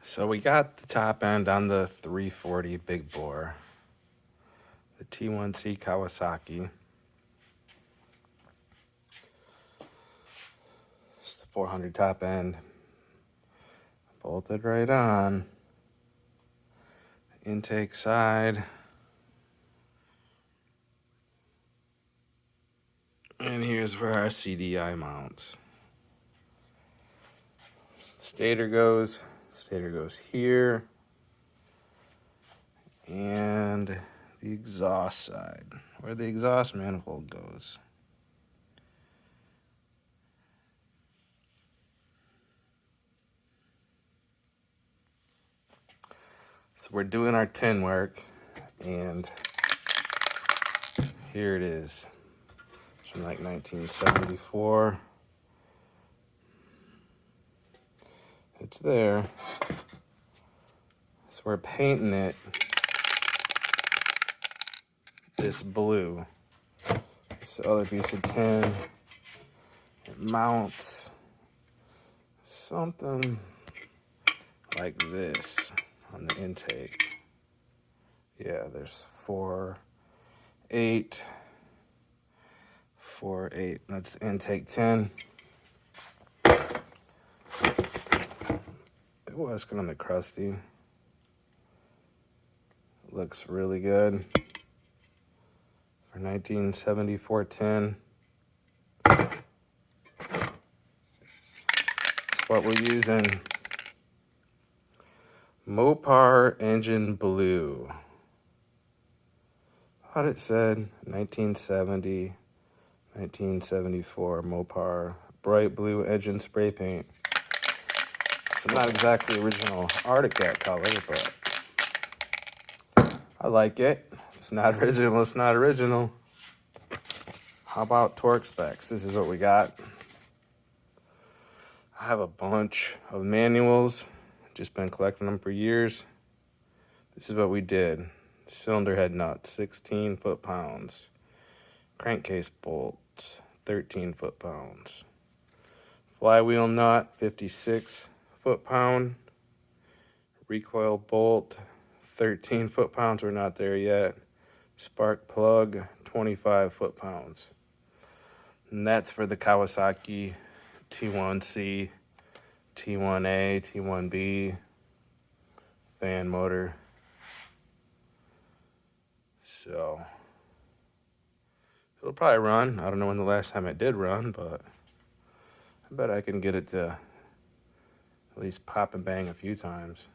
So we got the top end on the 340 big bore, the T1C Kawasaki. It's the 400 top end, bolted right on. Intake side. And here's where our CDI mounts. Stator goes here. And the exhaust side, where the exhaust manifold goes. So we're doing our tin work, and here it is. It's from like 1974. It's there. So we're painting it this blue. This other piece of tin, it mounts something like this on the intake. Yeah, there's 4, 8, 4, 8. That's the intake 10. It was kind of crusty. Looks really good for 1974 tin. That's what we're using. Mopar engine blue. Thought it said 1970, 1974 Mopar bright blue engine spray paint. So not exactly original Arctic Cat color, but I like it. It's not original, it's not original. How about torque specs? This is what we got. I have a bunch of manuals. Just been collecting them for years. This is what we did. Cylinder head nut, 16 foot-pounds. Crankcase bolts, 13 foot-pounds. Flywheel nut, 56 foot-pound. Recoil bolt, 13 foot-pounds. We're not there yet. Spark plug, 25 foot-pounds. And that's for the Kawasaki T1C, T1A, T1B fan motor. So it'll probably run. I don't know when the last time it did run, but I bet I can get it to at least pop and bang a few times.